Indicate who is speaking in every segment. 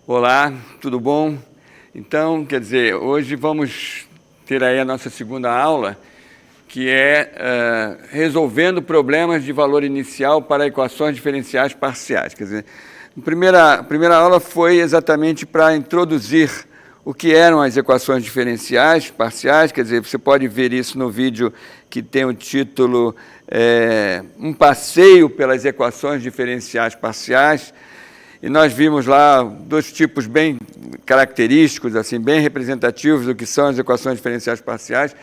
Speaker 1: Olá, tudo bom? Então, quer dizer, hoje vamos ter aí a nossa segunda aula, que é resolvendo problemas de valor inicial para equações diferenciais parciais. Quer dizer, a primeira aula foi exatamente para introduzir o que eram as equações diferenciais parciais. Quer dizer, você pode ver isso no vídeo que tem o título Um passeio pelas equações diferenciais parciais. E nós vimos lá dois tipos bem característicos, assim, bem representativos do que são as equações diferenciais parciais.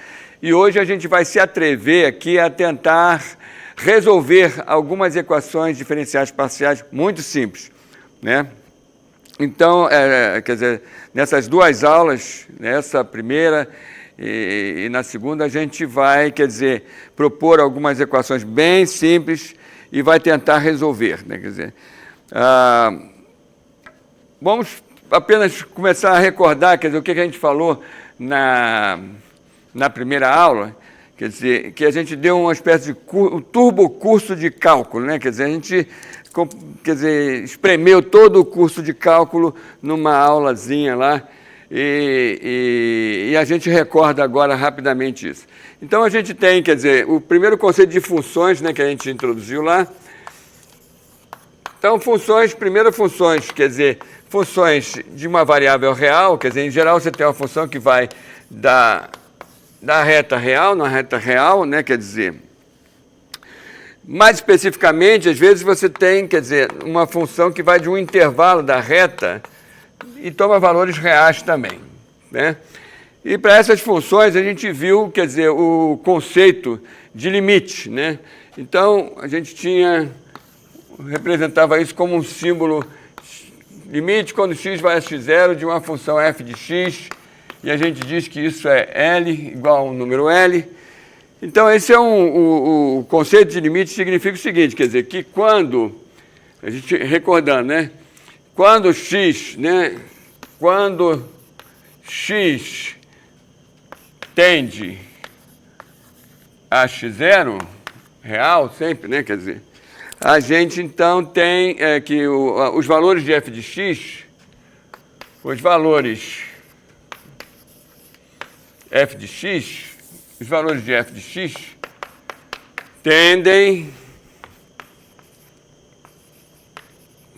Speaker 1: E hoje a gente vai se atrever aqui a tentar resolver algumas equações diferenciais parciais muito simples, né? Então, quer dizer, nessas duas aulas, nessa primeira e na segunda, a gente vai, quer dizer, propor algumas equações bem simples e vai tentar resolver, né? Quer dizer, vamos apenas começar a recordar, quer dizer, o que a gente falou na primeira aula, quer dizer, que a gente deu uma espécie de turbo curso de cálculo, né? Quer dizer, a gente espremeu todo o curso de cálculo numa aulazinha lá, e a gente recorda agora rapidamente isso. Então, a gente tem, quer dizer, o primeiro conceito de funções, né, que a gente introduziu lá. Então, primeiro funções, quer dizer, funções de uma variável real, quer dizer, em geral você tem uma função que vai da reta real, na reta real, né, quer dizer, mais especificamente, às vezes você tem, quer dizer, uma função que vai de um intervalo da reta e toma valores reais também, né? E para essas funções a gente viu, quer dizer, o conceito de limite, né? Então, a gente representava isso como um símbolo limite quando x vai a x0 de uma função f de x, e a gente diz que isso é L igual a um número L. Então, esse é o conceito de limite, significa o seguinte, quer dizer, que quando, a gente recordando, né, quando x tende a x0, real sempre, né, quer dizer, a gente, então, tem que os valores de f de x, os valores de f de x tendem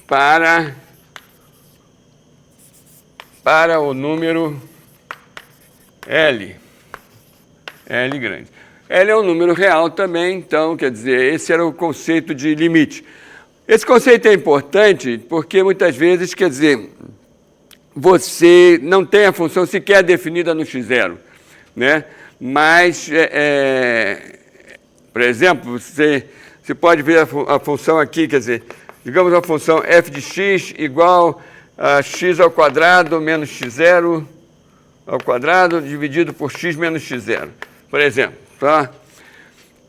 Speaker 1: para o número L grande. L é um número real também, então, quer dizer, esse era o conceito de limite. Esse conceito é importante porque, muitas vezes, quer dizer, você não tem a função sequer definida no x0, né? Mas, por exemplo, você pode ver a função aqui, quer dizer, digamos a função f de x igual a x ao quadrado menos x0 ao quadrado dividido por x menos x0, por exemplo. Tá?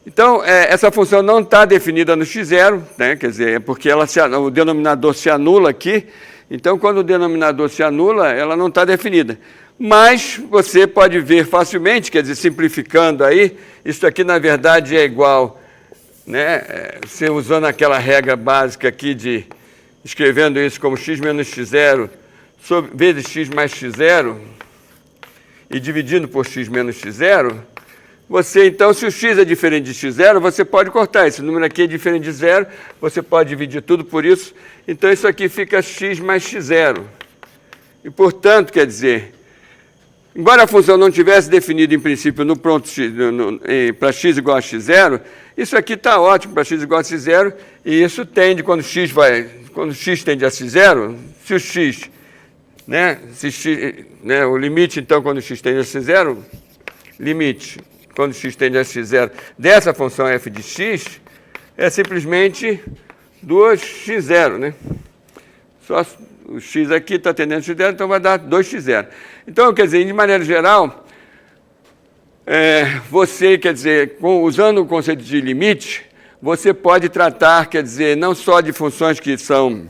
Speaker 1: Então, essa função não está definida no x0, né? Quer dizer, é porque o denominador se anula aqui. Então, quando o denominador se anula, ela não está definida. Mas você pode ver facilmente, quer dizer, simplificando aí, isso aqui, na verdade, é igual, né? Você usando aquela regra básica aqui escrevendo isso como x menos x0 vezes x mais x0 e dividindo por x menos x0, você, então, se o x é diferente de x0, você pode cortar. Esse número aqui é diferente de 0, você pode dividir tudo por isso. Então, isso aqui fica x mais x0. E, portanto, quer dizer, embora a função não tivesse definido, em princípio, no pronto para x igual a x0, isso aqui está ótimo para x igual a x0, e isso tende, quando x tende a x0, se o x, né, o limite, então, quando x tende a x0, limite, quando x tende a x0 dessa função f de x, é simplesmente 2x0, né? Só o x aqui está tendendo a x0, então vai dar 2x0. Então, quer dizer, de maneira geral, você, quer dizer, usando o conceito de limite, você pode tratar, quer dizer, não só de funções que estão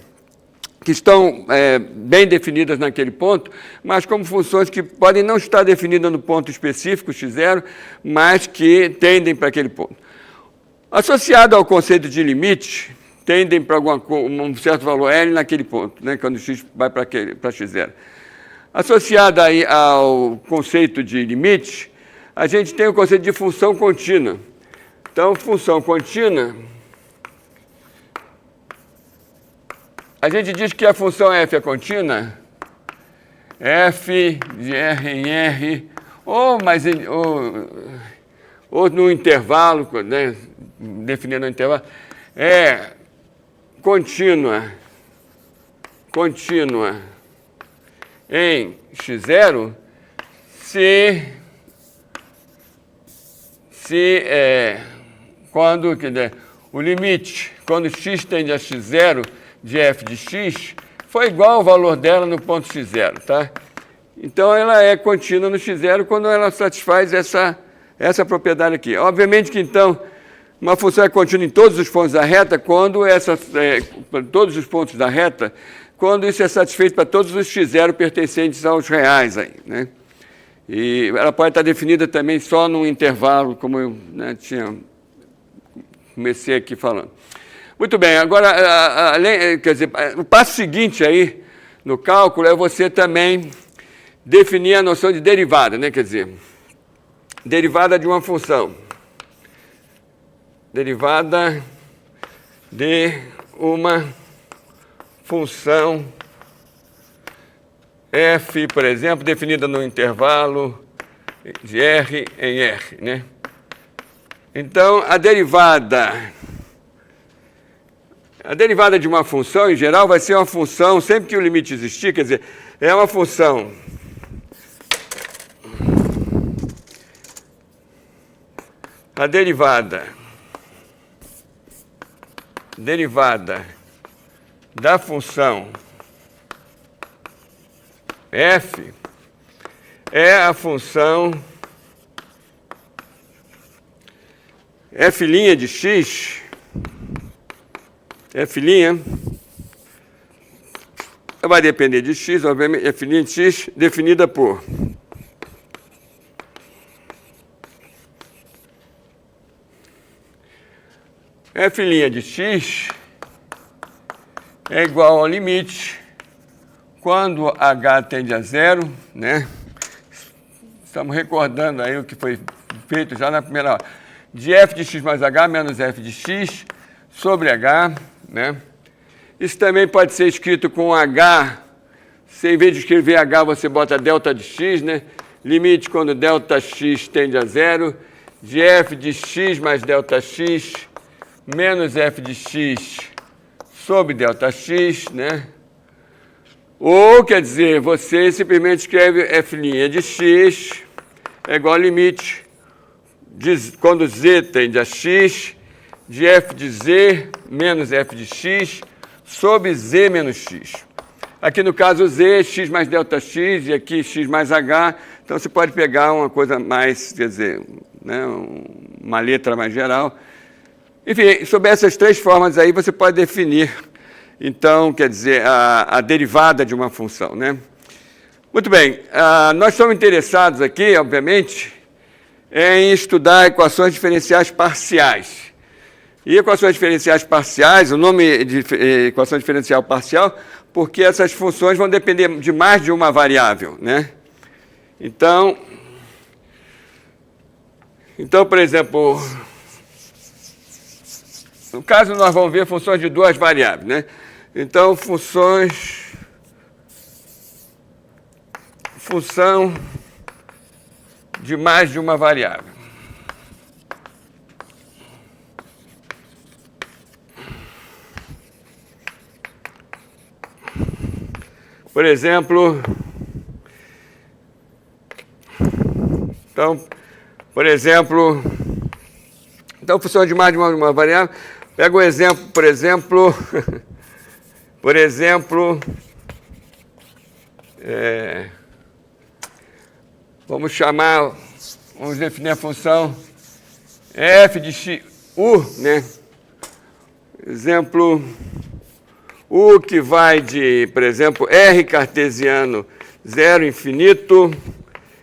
Speaker 1: bem definidas naquele ponto, mas como funções que podem não estar definidas no ponto específico, x0, mas que tendem para aquele ponto. Associado ao conceito de limite, tendem para um certo valor L naquele ponto, né, quando x vai para x0. Associado aí ao conceito de limite, a gente tem o conceito de função contínua. Então, função contínua, a gente diz que a função f é contínua, f de r em r, ou no intervalo, né, definindo o intervalo, é contínua em x0 quando o limite, quando x tende a x0 de f de x, foi igual ao valor dela no ponto x0, tá? Então, ela é contínua no x0 quando ela satisfaz essa propriedade aqui. Obviamente que, então, uma função é contínua em todos os pontos da reta quando todos os pontos da reta, quando isso é satisfeito para todos os x0 pertencentes aos reais aí, né? E ela pode estar definida também só num intervalo, como eu, né, comecei aqui falando. Muito bem, agora, quer dizer, o passo seguinte aí no cálculo é você também definir a noção de derivada, né? Quer dizer, derivada de uma função. Derivada de uma função f, por exemplo, definida no intervalo de r em r, né? Então, a derivada de uma função, em geral, vai ser uma função, sempre que o limite existir, quer dizer, é uma função a derivada da função f é a função f' de x, f' vai depender de x, obviamente, f' de x definida por f' de x é igual ao limite quando h tende a zero, né? Estamos recordando aí o que foi feito já na primeira aula. De f de x mais h menos f de x sobre h, né? Isso também pode ser escrito com h, se em vez de escrever h você bota delta de x, né? Limite quando delta x tende a zero, de f de x mais delta x menos f de x sobre delta x, né? Ou, quer dizer, você simplesmente escreve f' de x é igual ao limite quando z tende a x, de f de z menos f de x sobre z menos x. Aqui no caso z, x mais delta x, e aqui x mais h, então você pode pegar uma coisa mais, quer dizer, né, uma letra mais geral. Enfim, sobre essas três formas aí você pode definir, então, quer dizer, a derivada de uma função, né? Muito bem, nós estamos interessados aqui, obviamente, em estudar equações diferenciais parciais. E equações diferenciais parciais, o nome de equação diferencial parcial, porque essas funções vão depender de mais de uma variável, né? Então, por exemplo, no caso nós vamos ver funções de duas variáveis, né? Então, função de mais de uma variável. Por exemplo, função de mais de uma variável. Pega um exemplo, vamos definir a função f de x, u, né? Exemplo, u que vai de, por exemplo, r cartesiano 0 infinito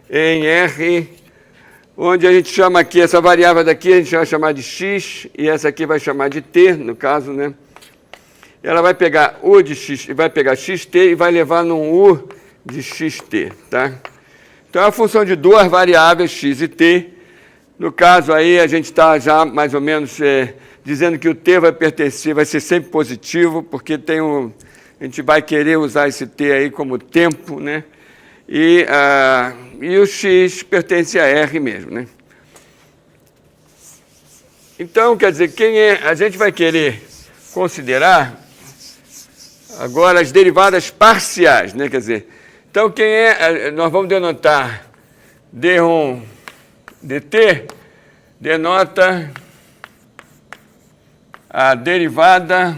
Speaker 1: em r, onde a gente chama aqui, essa variável daqui a gente vai chamar de x, e essa aqui vai chamar de t, no caso, né? ela vai pegar U de x, vai pegar xt e vai levar num U de xt, tá? Então, é a função de duas variáveis, x e t. No caso aí, a gente está já mais ou menos dizendo que o t vai pertencer, vai ser sempre positivo, porque a gente vai querer usar esse t aí como tempo, né? E o x pertence a R mesmo, né? Então, quer dizer, a gente vai querer considerar agora as derivadas parciais, né? Quer dizer, então nós vamos denotar d1 dt, denota a derivada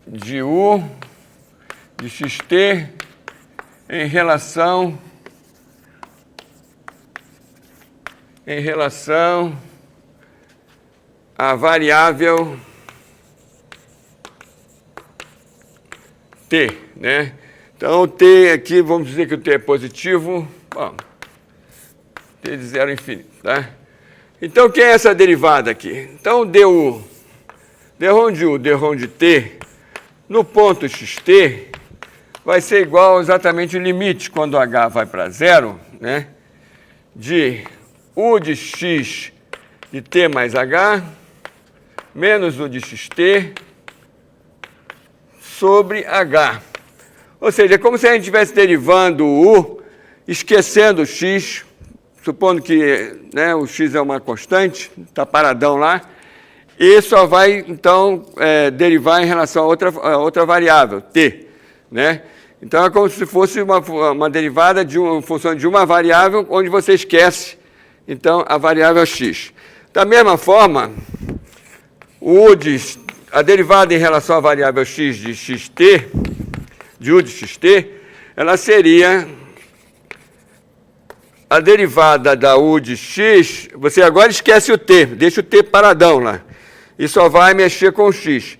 Speaker 1: de U de xt em relação à variável t, né? Então, o t aqui, vamos dizer que o t é positivo, bom, t de 0 a infinito, tá? Então, quem é essa derivada aqui? Então, du, d-rom de U, d-rom de t, no ponto xt, vai ser igual exatamente o limite, quando h vai para 0, né? De U de x de t mais h, menos U de xt, sobre h. Ou seja, é como se a gente estivesse derivando o U, esquecendo o x, supondo que, né, o x é uma constante, está paradão lá, e só vai, então, derivar em relação a outra variável, t, né? Então, é como se fosse uma derivada de uma função de uma variável, onde você esquece, então, a variável x. Da mesma forma, a derivada em relação à variável x de xt, de U de xt, ela seria a derivada da U de x, você agora esquece o t, deixa o t paradão lá, e só vai mexer com o x.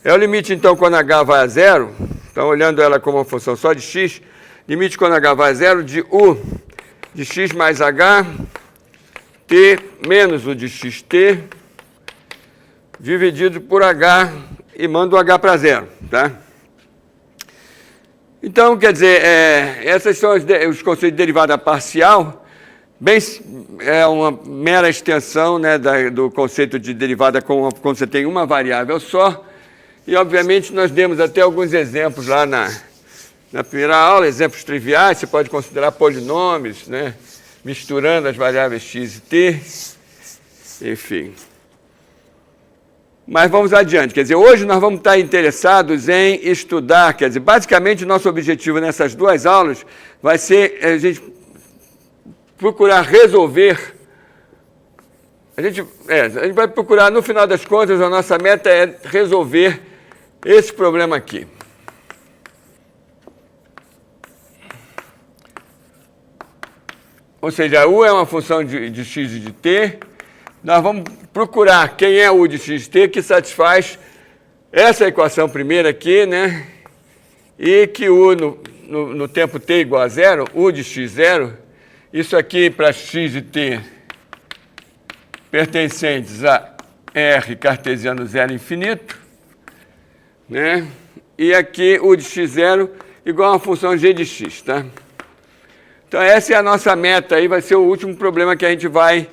Speaker 1: É o limite, então, quando h vai a 0, então, olhando ela como uma função só de x, limite quando h vai a 0 de U de x mais h, t menos U de xt, dividido por h, e manda o h para 0, tá? Então, quer dizer, esses são os conceitos de derivada parcial, é uma mera extensão, né, do conceito de derivada quando você tem uma variável só, e, obviamente, nós demos até alguns exemplos lá na primeira aula, exemplos triviais, você pode considerar polinômios, né, misturando as variáveis x e t, enfim. Mas vamos adiante, quer dizer, hoje nós vamos estar interessados em estudar, quer dizer, basicamente o nosso objetivo nessas duas aulas vai ser a gente procurar resolver, a gente vai procurar, no final das contas, a nossa meta é resolver esse problema aqui. Ou seja, a U é uma função de x e de t, nós vamos procurar quem é U de xt que satisfaz essa equação primeira aqui, né? E que U no tempo t igual a 0, U de x0, isso aqui para x e t pertencentes a R cartesiano 0 infinito, né? E aqui U de x0 igual a uma função g de x, tá? Então essa é a nossa meta aí, vai ser o último problema que a gente vai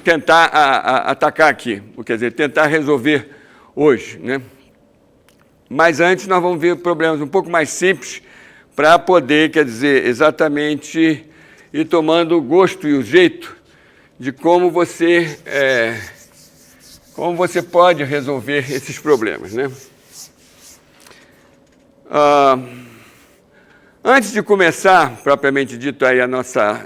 Speaker 1: tentar atacar aqui, quer dizer, tentar resolver hoje, né? Mas antes nós vamos ver problemas um pouco mais simples para poder, quer dizer, exatamente ir tomando o gosto e o jeito de como você pode resolver esses problemas, né? Antes de começar, propriamente dito, aí a nossa,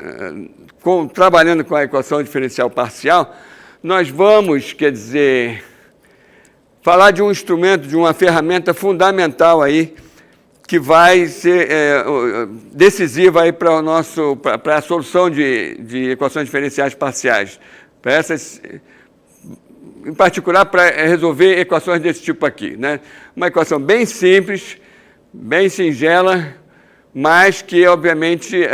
Speaker 1: trabalhando com a equação diferencial parcial, nós vamos, quer dizer, falar de um instrumento, de uma ferramenta fundamental aí, que vai ser decisiva aí para a solução de equações diferenciais parciais. Para essas, em particular, para resolver equações desse tipo aqui, né? Uma equação bem simples, bem singela, mas que, obviamente,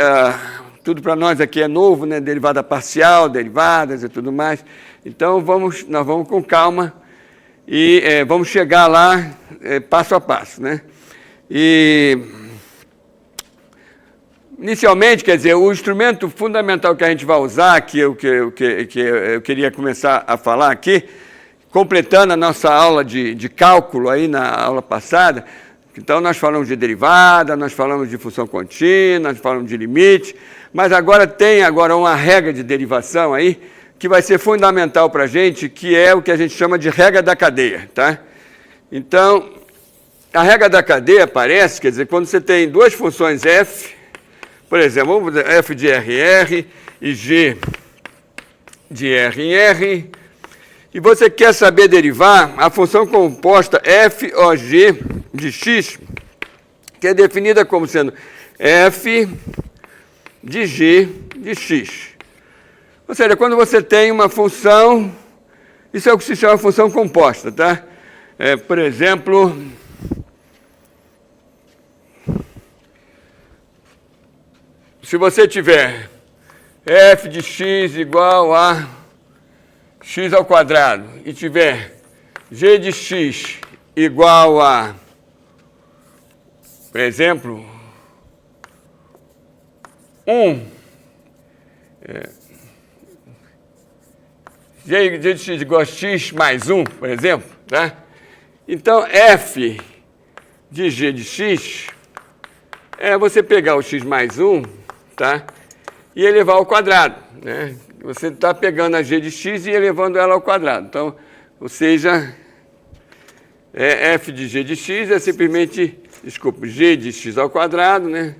Speaker 1: tudo para nós aqui é novo, né? Derivada parcial, derivadas e tudo mais. Então, nós vamos com calma e vamos chegar lá passo a passo, né? E, inicialmente, quer dizer, o instrumento fundamental que a gente vai usar, que eu queria começar a falar aqui, completando a nossa aula de cálculo aí na aula passada. Então, nós falamos de derivada, nós falamos de função contínua, nós falamos de limite, mas agora tem uma regra de derivação aí, que vai ser fundamental para a gente, que é o que a gente chama de regra da cadeia, tá? Então, a regra da cadeia aparece, quer dizer, quando você tem duas funções f, por exemplo, vamos dizer f de RR e g de R em R, e você quer saber derivar a função composta FOG de x, que é definida como sendo f de g de x. Ou seja, quando você tem uma função, isso é o que se chama função composta, tá? Por exemplo, se você tiver f de x igual a x ao quadrado e tiver g de x igual a, por exemplo, 1, g de x igual a x mais 1, por exemplo, tá? Então, f de g de x é você pegar o x mais 1, tá? E elevar ao quadrado, né? Você está pegando a g de x e elevando ela ao quadrado. Então, ou seja, f de g de x é simplesmente, g de x ao quadrado, né?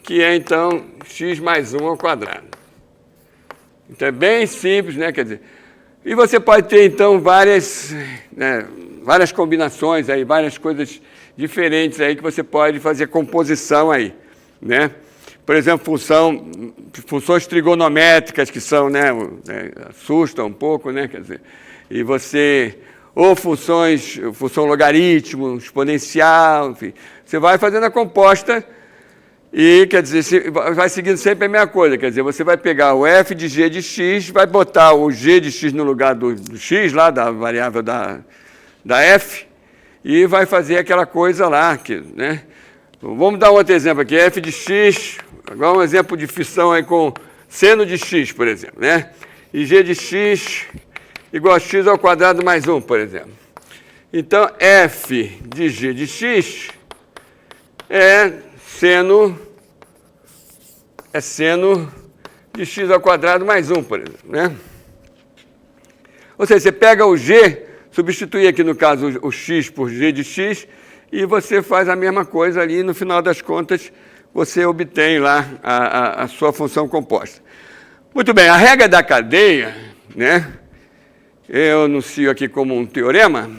Speaker 1: Que é, então, x mais 1 ao quadrado. Então, é bem simples, né? Quer dizer, e você pode ter, então, várias combinações aí, várias coisas diferentes aí que você pode fazer composição aí, né? Por exemplo, funções trigonométricas que são, assustam um pouco, né? Quer dizer, e você, ou função logaritmo, exponencial, enfim, você vai fazendo a composta e, quer dizer, vai seguindo sempre a mesma coisa, quer dizer, você vai pegar o f de g de x, vai botar o g de x no lugar do x, lá, da variável da f, e vai fazer aquela coisa lá, né? Vamos dar um outro exemplo aqui, f de x, agora um exemplo de fissão aí com seno de x, por exemplo, né? E g de x igual a x ao quadrado mais 1, por exemplo. Então, f de g de x é seno de x ao quadrado mais 1, por exemplo, né? Ou seja, você pega o g, substitui aqui no caso o x por g de x, e você faz a mesma coisa ali, e no final das contas, você obtém lá a sua função composta. Muito bem, a regra da cadeia, né? Eu anuncio aqui como um teorema.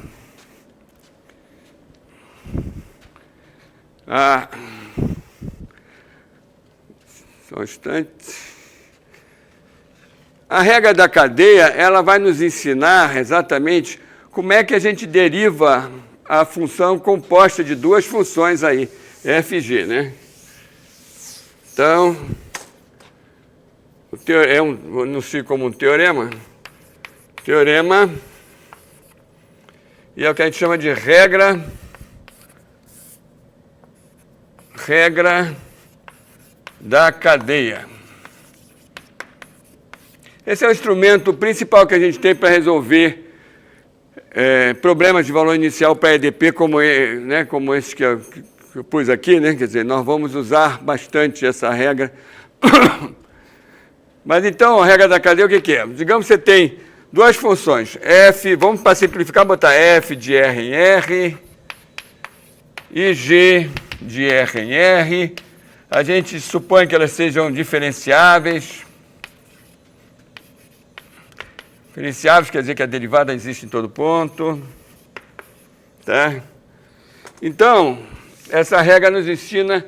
Speaker 1: Só um instante. A regra da cadeia, ela vai nos ensinar exatamente como é que a gente deriva a função composta de duas funções aí, f e g, né? Então, eu anuncio como um teorema. Teorema, e é o que a gente chama de regra da cadeia. Esse é o instrumento principal que a gente tem para resolver problemas de valor inicial para EDP, como esse que eu pus aqui, né? Quer dizer, nós vamos usar bastante essa regra. Mas então, a regra da cadeia, o que é? Digamos que você tem duas funções, f, vamos para simplificar, botar f de R em R e g de R em R. A gente supõe que elas sejam diferenciáveis. Diferenciáveis quer dizer que a derivada existe em todo ponto. Tá? Então, essa regra nos ensina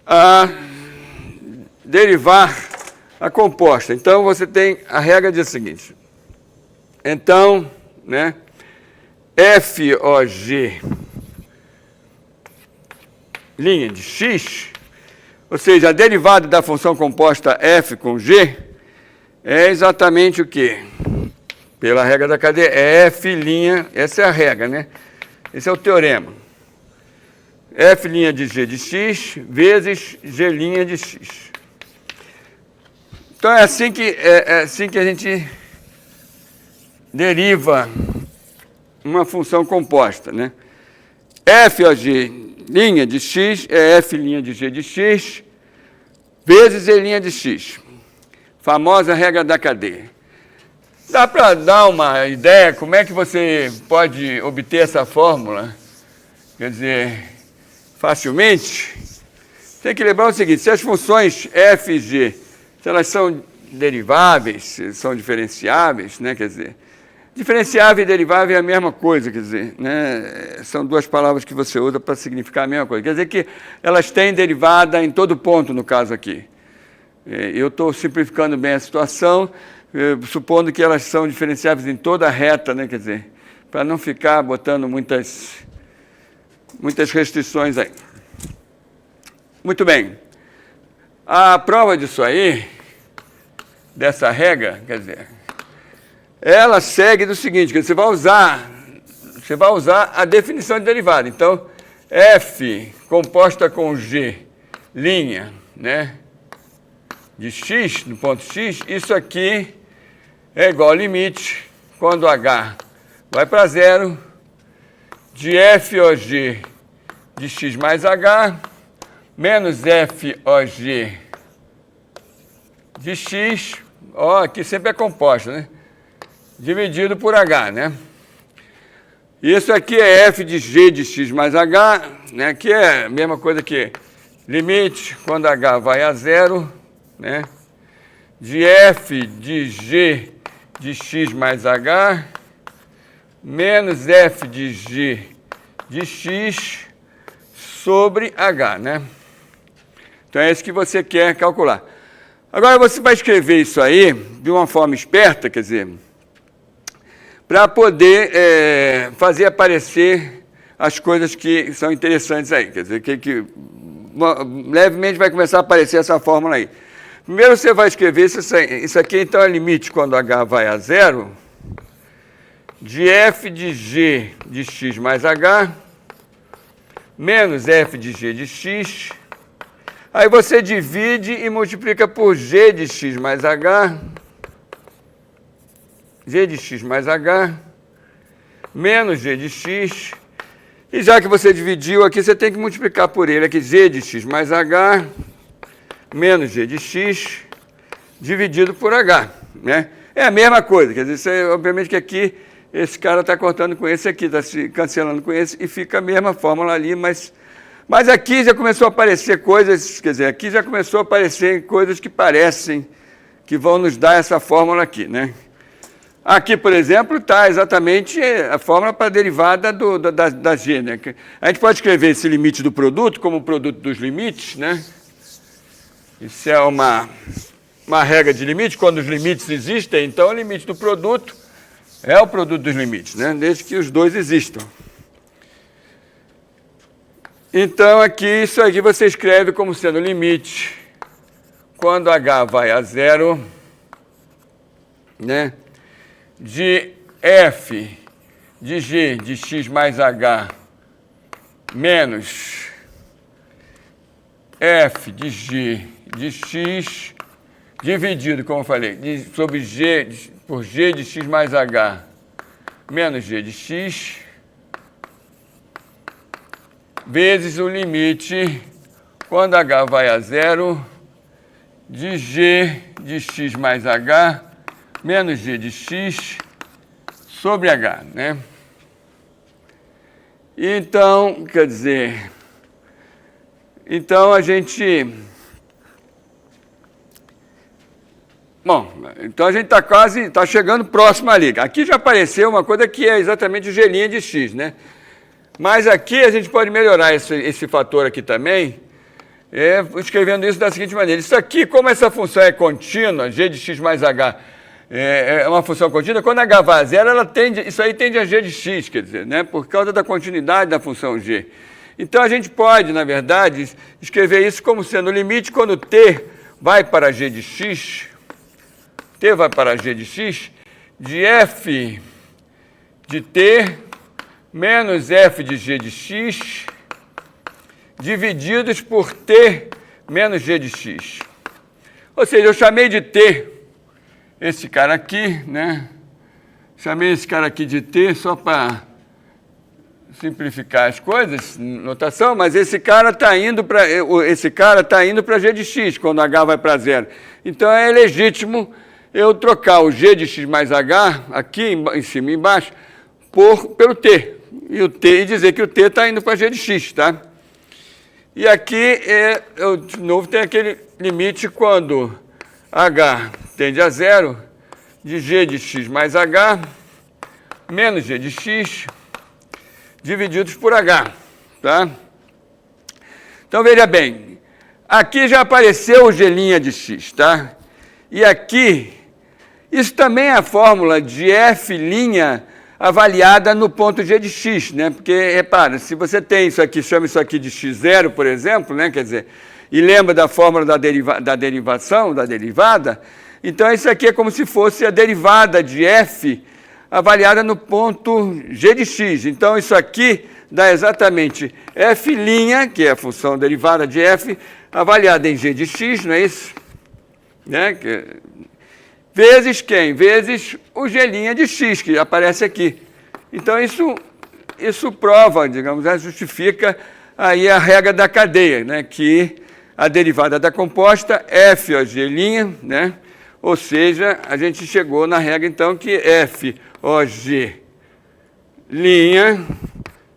Speaker 1: a derivar a composta. Então, você tem a regra diz o seguinte. Então, né, FOG linha de x, Ou seja, a derivada da função composta f com g é exatamente o quê? Pela regra da cadeia, é f', essa é a regra, né? Esse é o teorema. F' de g de x vezes g' de x. Então é assim que a gente deriva uma função composta, né? F'g' de x é f' de g de x vezes g' de x. Famosa regra da cadeia. Dá para dar uma ideia como é que você pode obter essa fórmula? Quer dizer, facilmente? Tem que lembrar o seguinte, se as funções f e g, se elas são deriváveis, se são diferenciáveis, né? Quer dizer, diferenciável e derivável é a mesma coisa, quer dizer, né? São duas palavras que você usa para significar a mesma coisa. Quer dizer que elas têm derivada em todo ponto, no caso aqui. Eu estou simplificando bem a situação, supondo que elas são diferenciáveis em toda a reta, né? Quer dizer, para não ficar botando muitas restrições aí. Muito bem. A prova disso aí, dessa regra, quer dizer, ela segue do seguinte, que você vai usar a definição de derivada. Então, f composta com g', né, de x, no ponto x, isso aqui é igual ao limite, quando h vai para zero, de f(og) de x mais h, menos f(og) de x, ó, aqui sempre é composta, né? Dividido por h, né? Isso aqui é f de g de x mais h, né? Aqui é a mesma coisa que limite, quando h vai a zero, né? De f de g de x mais h, menos f de g de x sobre h, né? Então é isso que você quer calcular. Agora você vai escrever isso aí de uma forma esperta, quer dizer, para poder fazer aparecer as coisas que são interessantes aí. Quer dizer, que levemente vai começar a aparecer essa fórmula aí. Primeiro você vai escrever isso aqui, então é limite quando h vai a zero, de f de g de x mais h, menos f de g de x. Aí você divide e multiplica por g de x mais h, g de x mais h, menos g de x. E já que você dividiu aqui, você tem que multiplicar por ele aqui, g de x mais h, menos g de x, dividido por h, né? É a mesma coisa, quer dizer, obviamente que aqui esse cara está cortando com esse aqui, está se cancelando com esse, e fica a mesma fórmula ali, mas aqui já começou a aparecer coisas, quer dizer, aqui já começou a aparecer coisas que parecem que vão nos dar essa fórmula aqui, né? Aqui, por exemplo, está exatamente a fórmula para a derivada da g, né? A gente pode escrever esse limite do produto como o produto dos limites, né? Isso é uma regra de limite, quando os limites existem, então o limite do produto é o produto dos limites, né? Desde que os dois existam. Então, aqui, isso aqui você escreve como sendo limite, quando h vai a zero, né, de f de g de x mais h menos f de g de x, dividido, como eu falei, sobre g, por g de x mais h menos g de x, vezes o limite, quando h vai a zero, de g de x mais h menos g de x sobre h, né? Então, quer dizer, então a gente... Bom, então a gente está quase, está chegando próximo ali. Aqui já apareceu uma coisa que é exatamente o g' de x, né? Mas aqui a gente pode melhorar esse fator aqui também, escrevendo isso da seguinte maneira. Isso aqui, como essa função é contínua, g de x mais h é uma função contínua, quando h vai a zero, isso aí tende a g de x, quer dizer, né? Por causa da continuidade da função g. Então, a gente pode, na verdade, escrever isso como sendo o limite quando t vai para g de x, t vai para g de x, de f de t menos f de g de x, divididos por t menos g de x. Ou seja, eu chamei de t esse cara aqui, né? Chamei esse cara aqui de t só para simplificar as coisas, notação, mas esse cara está indo para g de x quando h vai para zero. Então é legítimo eu trocar o g de x mais h aqui em cima e embaixo pelo t e dizer que o t está indo para g de x, tá? E aqui eu de novo tenho aquele limite quando h tende a zero de g de x mais h menos g de x divididos por h, tá? Então, veja bem, aqui já apareceu o g' de x, tá? E aqui, isso também é a fórmula de f' avaliada no ponto g de x, né? Porque, repara, se você tem isso aqui, chama isso aqui de x0, por exemplo, né? Quer dizer, e lembra da fórmula da derivada, então isso aqui é como se fosse a derivada de f avaliada no ponto g de x. Então, isso aqui dá exatamente f', que é a função derivada de f, avaliada em g de x, não é isso? Né? Vezes quem? Vezes o g' de x, que aparece aqui. Então, isso prova, digamos, justifica aí a regra da cadeia, né? Que a derivada da composta, f o g', né? Ou seja, a gente chegou na regra, então, que f o g'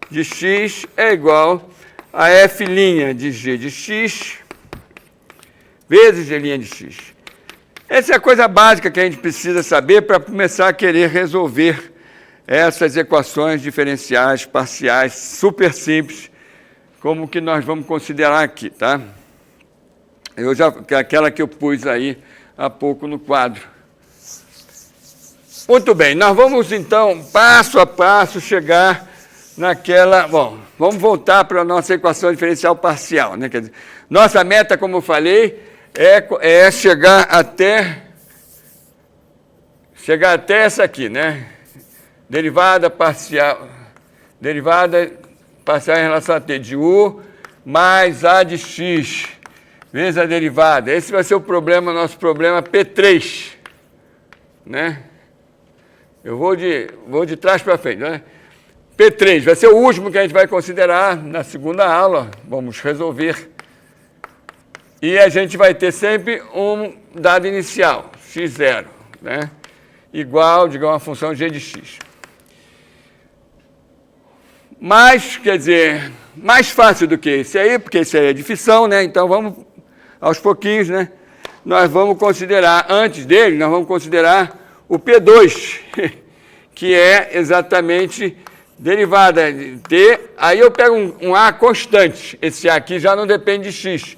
Speaker 1: de x é igual a f' de g de x vezes g' de x. Essa é a coisa básica que a gente precisa saber para começar a querer resolver essas equações diferenciais parciais super simples, como que nós vamos considerar aqui, tá? Aquela que eu pus aí há pouco no quadro. Muito bem, nós vamos então, passo a passo, chegar naquela... Bom, vamos voltar para a nossa equação diferencial parcial, né? Quer dizer, nossa meta, como eu falei, é chegar até essa aqui, né? Derivada parcial em relação a t de u mais a de x vezes a derivada. Esse vai ser o problema, nosso problema P3, né? Eu vou de trás para frente, né? P3 vai ser o último que a gente vai considerar na segunda aula. Vamos resolver. E a gente vai ter sempre um dado inicial, x0, né? Igual, digamos, a função g de x. Mas, quer dizer, mais fácil do que esse aí, porque esse aí é de fissão, né? Então, vamos, aos pouquinhos, né? Nós vamos considerar, antes dele, nós vamos considerar o P2, que é exatamente derivada de t. Aí eu pego um A constante. Esse A aqui já não depende de x.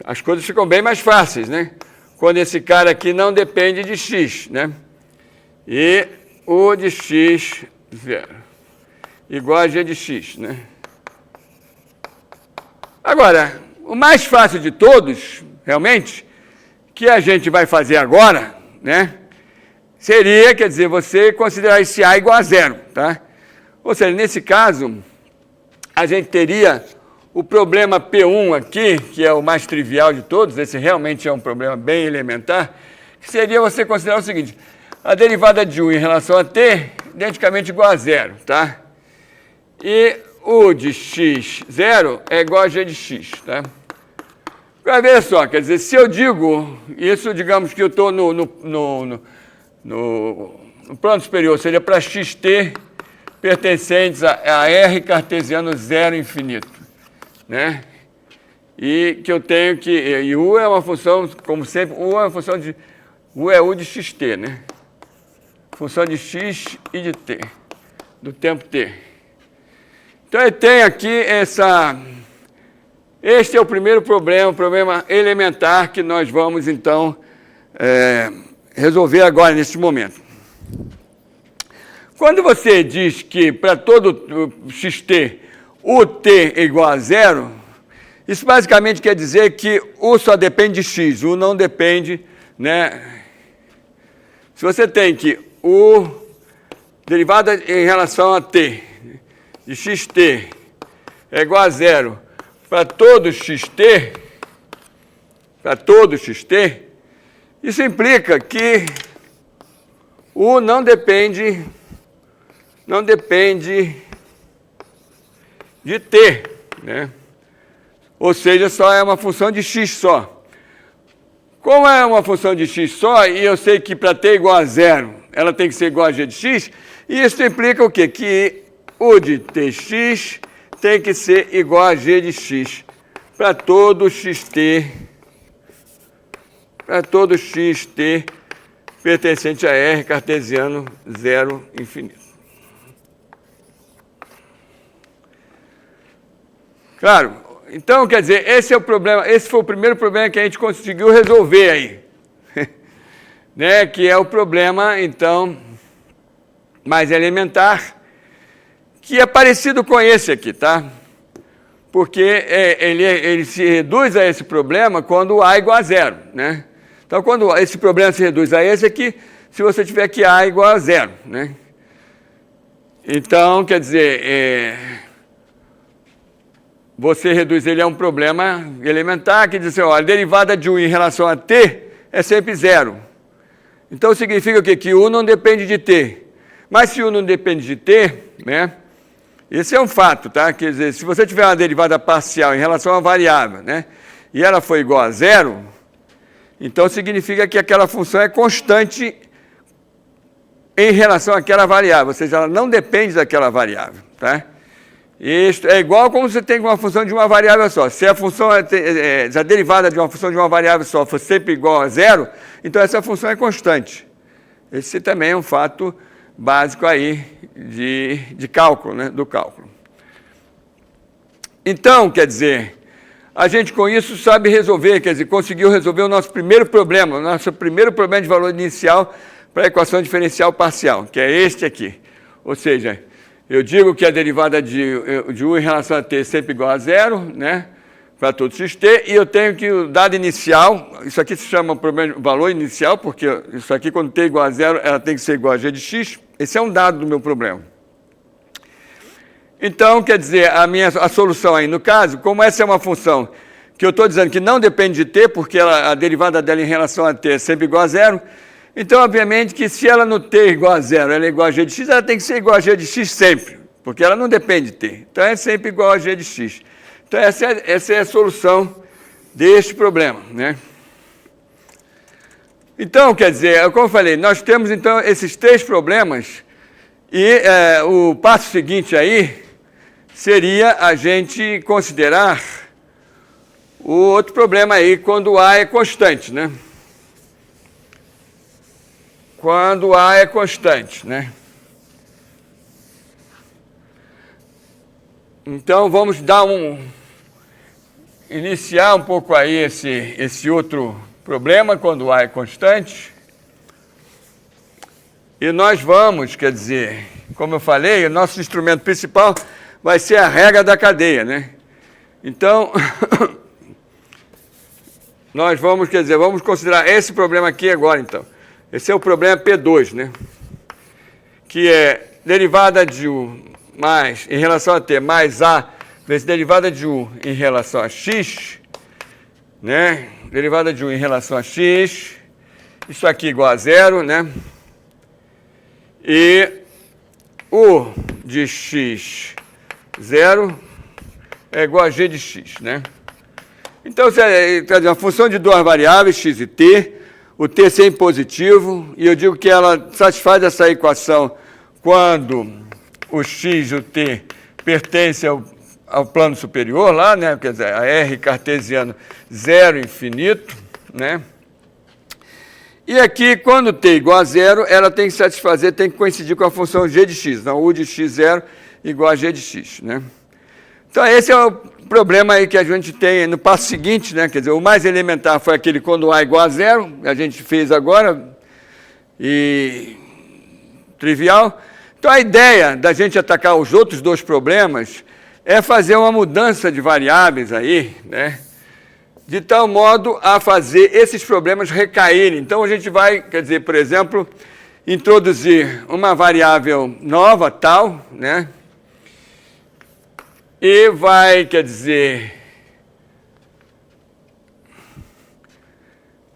Speaker 1: As coisas ficam bem mais fáceis, né? Quando esse cara aqui não depende de x, né? E o de x, 0, igual a g de x, né? Agora, o mais fácil de todos, realmente, que a gente vai fazer agora, né? Seria, quer dizer, você considerar esse A igual a 0, tá? Ou seja, nesse caso, a gente teria o problema P1 aqui, que é o mais trivial de todos, esse realmente é um problema bem elementar, que seria você considerar o seguinte: a derivada de 1 em relação a t, identicamente igual a 0, tá? E o de x0 é igual a g de x, tá? Agora, veja só, quer dizer, se eu digo isso, digamos que eu estou no plano superior, seria para xt pertencentes a R cartesiano 0 infinito, né? E que eu tenho que... E U é uma função, como sempre, U é uma função de... U é U de xt, né? Função de x e de t, do tempo t. Então, eu tenho aqui essa... Este é o primeiro problema, o problema elementar que nós vamos, então, resolver agora, nesse momento. Quando você diz que para todo xt UT é igual a zero, isso basicamente quer dizer que U só depende de x, U não depende, né? Se você tem que U derivada em relação a t, de xt, é igual a zero para todo xt, isso implica que U não depende de t, né? Ou seja, só é uma função de x só. Como é uma função de x só, e eu sei que para t igual a zero, ela tem que ser igual a g de x, e isso implica o quê? Que U de tx tem que ser igual a g de x para todo xt, pertencente a R cartesiano zero infinito. Claro, então, quer dizer, esse é o problema, esse foi o primeiro problema que a gente conseguiu resolver aí, né? Que é o problema, então, mais elementar, que é parecido com esse aqui, tá? Porque ele se reduz a esse problema quando A é igual a zero, né? Então, quando esse problema se reduz a esse aqui, se você tiver que A é igual a zero, né? Então, quer dizer, você reduz ele a um problema elementar, que diz assim, ó, a derivada de U em relação a t é sempre zero. Então, significa o quê? Que U não depende de t. Mas se U não depende de t, né? Esse é um fato, tá? Quer dizer, se você tiver uma derivada parcial em relação a uma variável, né? E ela for igual a zero, então significa que aquela função é constante em relação àquela variável, ou seja, ela não depende daquela variável, tá? Isso é igual como você tem uma função de uma variável só. Se a função, se a derivada de uma função de uma variável só for sempre igual a zero, então essa função é constante. Esse também é um fato básico aí de cálculo, né, do cálculo. Então, quer dizer, a gente com isso sabe resolver, quer dizer, conseguiu resolver o nosso primeiro problema de valor inicial para a equação diferencial parcial, que é este aqui. Ou seja, eu digo que a derivada de U em relação a t é sempre igual a zero, né, para todo xt, e eu tenho que o dado inicial, isso aqui se chama valor inicial, porque isso aqui, quando t é igual a zero, ela tem que ser igual a g de x. Esse é um dado do meu problema. Então, quer dizer, a solução aí, no caso, como essa é uma função que eu estou dizendo que não depende de t, porque a derivada dela em relação a t é sempre igual a zero, então, obviamente, que se ela no t é igual a zero, ela é igual a g de x, ela tem que ser igual a g de x sempre, porque ela não depende de t. Então, é sempre igual a g de x. Então, essa é a solução deste problema, né? Então, quer dizer, como eu falei, nós temos, então, esses três problemas e o passo seguinte aí seria a gente considerar o outro problema aí, quando A é constante, né? Quando A é constante, né? Então, vamos iniciar um pouco aí esse outro problema, quando A é constante. E nós vamos, quer dizer, como eu falei, o nosso instrumento principal vai ser a regra da cadeia, né? Então, nós vamos, quer dizer, vamos considerar esse problema aqui agora, então. Esse é o problema P2, né? Que é derivada de U mais, em relação a T, mais A, vezes derivada de U em relação a X, né? Derivada de U em relação a X, isso aqui igual a zero, né? E U de X, zero, é igual a G de X, né? Então, quer dizer, uma função de duas variáveis, X e T, o t sempre positivo, e eu digo que ela satisfaz essa equação quando o x e o t pertencem ao plano superior lá, né? Quer dizer, a R cartesiano zero infinito, né? E aqui, quando t igual a zero, ela tem que satisfazer, tem que coincidir com a função g de x, então u de x0 igual a g de x, né? Então, esse é o problema aí que a gente tem no passo seguinte, né? Quer dizer, o mais elementar foi aquele quando A é igual a zero, a gente fez agora, e trivial. Então, a ideia da gente atacar os outros dois problemas é fazer uma mudança de variáveis aí, né? De tal modo a fazer esses problemas recaírem. Então, a gente vai, quer dizer, por exemplo, introduzir uma variável nova, tal, né? E vai, quer dizer...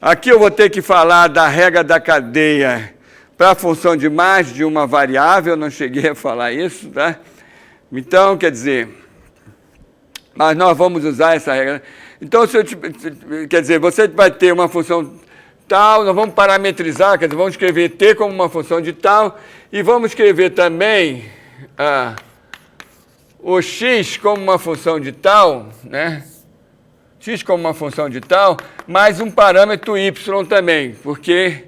Speaker 1: Aqui eu vou ter que falar da regra da cadeia para a função de mais de uma variável, não cheguei a falar isso, tá? Então, quer dizer, mas nós vamos usar essa regra. Então, quer dizer, você vai ter uma função tal, nós vamos parametrizar, quer dizer, vamos escrever t como uma função de tal, e vamos escrever também o x como uma função de tal, né? X como uma função de tal, mais um parâmetro y também, porque...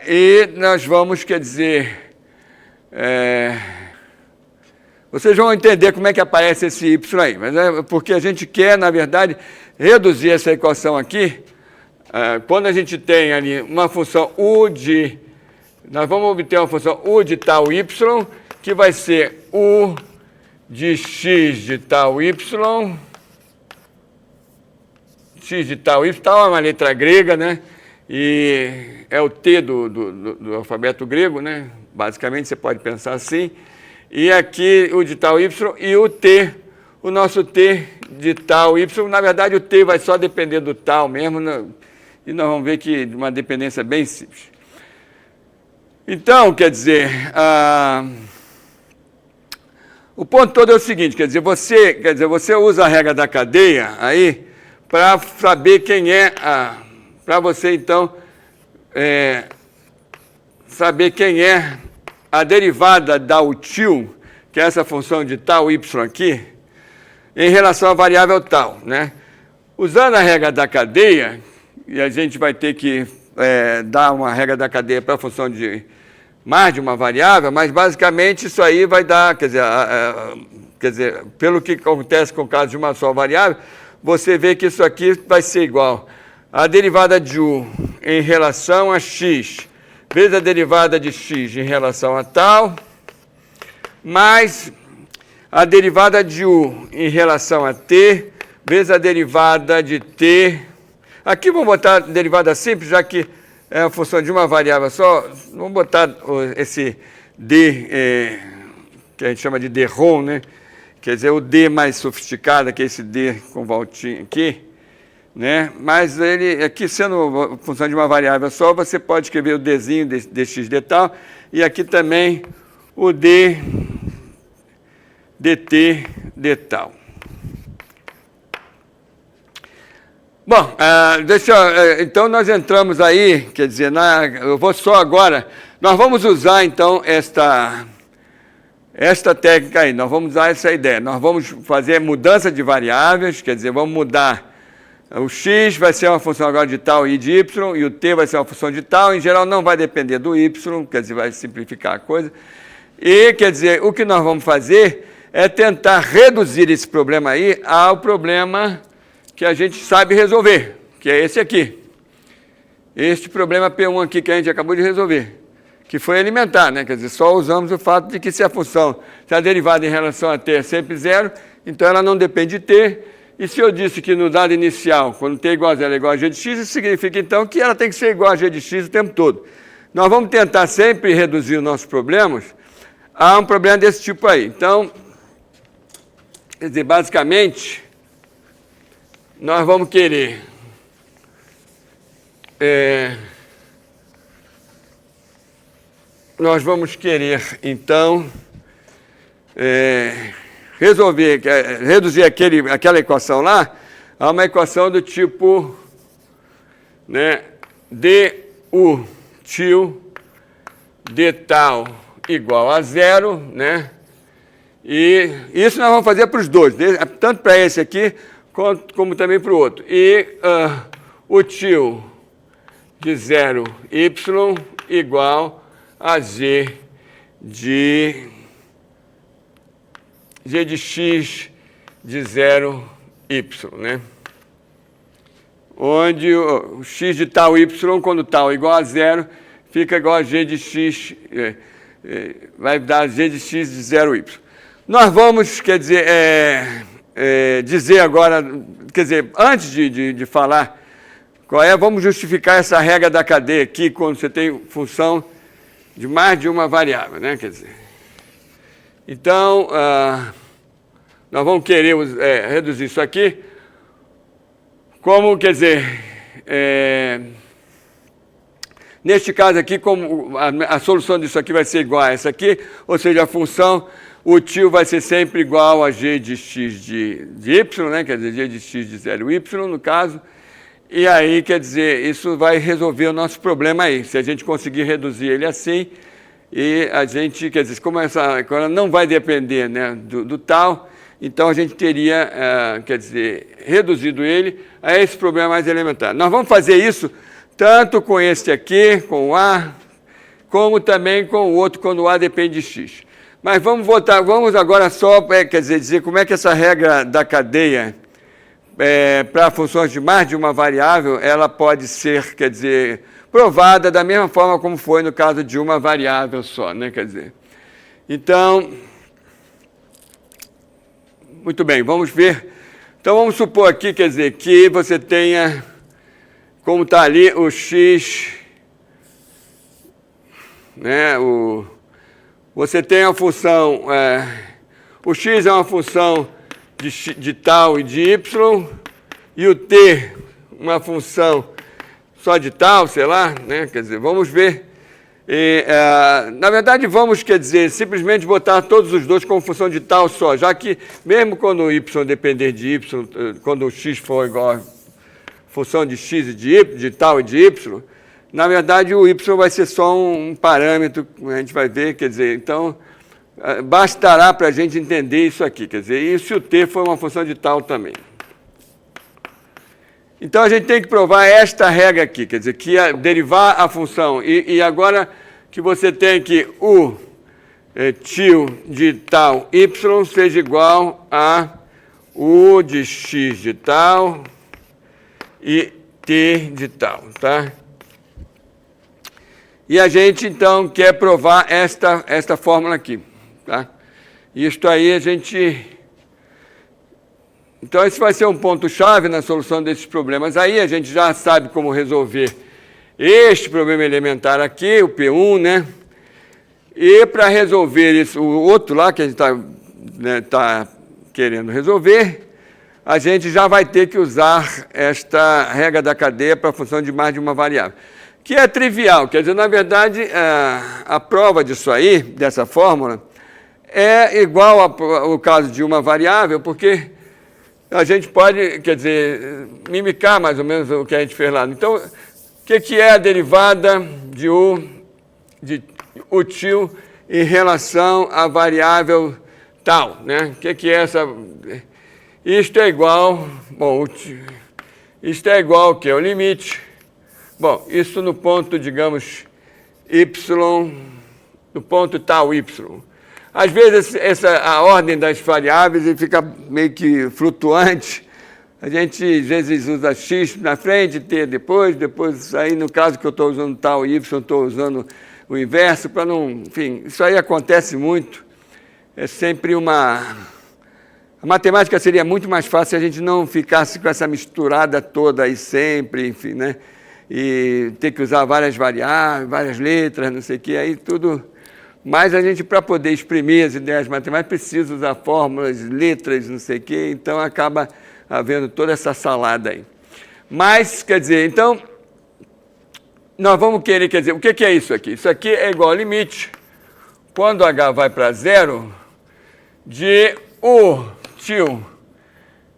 Speaker 1: e nós vamos, quer dizer... vocês vão entender como é que aparece esse y aí, mas é porque a gente quer, na verdade, reduzir essa equação aqui. Quando a gente tem ali uma função u de... Nós vamos obter uma função u de tal y, que vai ser u de x de tal y... x de tal, y, tal é uma letra grega, né? E é o T do alfabeto grego, né? Basicamente, você pode pensar assim. E aqui o de tal y e o T, o nosso T de tal y. Na verdade, o T vai só depender do tal mesmo, né? E nós vamos ver que uma dependência bem simples. Então, quer dizer, o ponto todo é o seguinte, quer dizer, você usa a regra da cadeia aí, para saber quem é para você, então, saber quem é a derivada da util, que é essa função de tal y aqui, em relação à variável tal, né? Usando a regra da cadeia, e a gente vai ter que dar uma regra da cadeia para a função de mais de uma variável, mas basicamente isso aí vai dar, quer dizer, pelo que acontece com o caso de uma só variável, você vê que isso aqui vai ser igual a derivada de u em relação a x, vezes a derivada de x em relação a tal, mais a derivada de u em relação a t, vezes a derivada de t. Aqui vamos botar a derivada simples, já que é a função de uma variável só. Vamos botar esse d, que a gente chama de d-rom, né? Quer dizer, o D mais sofisticado, que é esse D com voltinha aqui, né? Mas ele, aqui sendo função de uma variável só, você pode escrever o Dzinho, dx, d tal, e aqui também o D, dt, d tal. Bom, então nós entramos aí, quer dizer, eu vou só agora, nós vamos usar então esta técnica aí, nós vamos usar essa ideia. Nós vamos fazer mudança de variáveis, quer dizer, vamos mudar o x, vai ser uma função agora de tal e de y, e o t vai ser uma função de tal, em geral não vai depender do y, quer dizer, vai simplificar a coisa. E, quer dizer, o que nós vamos fazer é tentar reduzir esse problema aí ao problema que a gente sabe resolver, que é esse aqui. Este problema P1 aqui que a gente acabou de resolver, que foi elementar, né? Quer dizer, só usamos o fato de que se a derivada em relação a t é sempre zero, então ela não depende de t, e se eu disse que no dado inicial, quando t igual a zero é igual a g de x, isso significa então que ela tem que ser igual a g de x o tempo todo. Nós vamos tentar sempre reduzir os nossos problemas a um problema desse tipo aí. Então, quer dizer, basicamente, nós vamos querer... nós vamos querer, então, reduzir aquela equação lá a uma equação do tipo, né, du til d tal igual a zero, né? E isso nós vamos fazer para os dois, tanto para esse aqui, como também para o outro. E o til de 0 y igual a g de x de 0 y, né? Onde o x de tal y, quando tal igual a zero, fica igual a g de x, vai dar g de x de 0y. Nós vamos, quer dizer, dizer agora, quer dizer, antes de falar qual é, vamos justificar essa regra da cadeia aqui, quando você tem função de mais de uma variável, né? Quer dizer, então, nós vamos querer reduzir isso aqui, como, quer dizer, neste caso aqui, como a solução disso aqui vai ser igual a essa aqui, ou seja, a função útil vai ser sempre igual a g de x de y, né? Quer dizer, g de x de 0y, no caso. E aí, quer dizer, isso vai resolver o nosso problema aí, se a gente conseguir reduzir ele assim, e a gente, quer dizer, como essa coisa não vai depender, né, do tal, então a gente teria, quer dizer, reduzido ele a esse problema mais elementar. Nós vamos fazer isso tanto com este aqui, com o A, como também com o outro, quando o A depende de x. Mas vamos agora só, quer dizer como é que essa regra da cadeia, para funções de mais de uma variável, ela pode ser, quer dizer, provada da mesma forma como foi no caso de uma variável só, né? Quer dizer, então, muito bem, vamos ver. Então, vamos supor aqui, quer dizer, que você tenha, como está ali, o x, né? Você tem a função, o x é uma função de tal e de y, e o t, uma função só de tal, sei lá, né? Quer dizer, vamos ver. Na verdade, vamos, quer dizer, simplesmente botar todos os dois como função de tal só, já que mesmo quando o y depender de y, quando o x for igual a função de x e de tal e de y, na verdade o y vai ser só um parâmetro, a gente vai ver, quer dizer, então bastará para a gente entender isso aqui, quer dizer, e se o t for uma função de tal também. Então, a gente tem que provar esta regra aqui, quer dizer, que é derivar a função. E agora que você tem que u tio de tal y seja igual a u de x de tal e t de tal, tá? E a gente, então, quer provar esta fórmula aqui, tá? Isto aí a gente... Então, esse vai ser um ponto-chave na solução desses problemas. Aí a gente já sabe como resolver este problema elementar aqui, o P1, né? E para resolver isso, o outro lá que a gente está querendo resolver, a gente já vai ter que usar esta regra da cadeia para a função de mais de uma variável. Que é trivial, quer dizer, na verdade, a prova disso aí, dessa fórmula, é igual ao caso de uma variável, porque a gente pode, quer dizer, mimicar mais ou menos o que a gente fez lá. Então, o que é a derivada de u tio em relação à variável tal, né? O que é essa? Isto é igual, bom, isto é igual ao que? O limite. Bom, isso no ponto, digamos, y, no ponto tal y. Às vezes, a ordem das variáveis fica meio que flutuante. A gente, às vezes, usa x na frente, t depois, aí no caso que eu estou usando tal y, estou usando o inverso, para não... Enfim, isso aí acontece muito. É sempre uma... A matemática seria muito mais fácil se a gente não ficasse com essa misturada toda aí sempre, enfim, né? E ter que usar várias variáveis, várias letras, não sei o que, aí tudo... Mas a gente, para poder exprimir as ideias matemáticas, precisa usar fórmulas, letras, não sei o quê, então acaba havendo toda essa salada aí. Mas, quer dizer, então, nós vamos querer, quer dizer, o que é isso aqui? Isso aqui é igual ao limite, quando h vai para zero, de u tio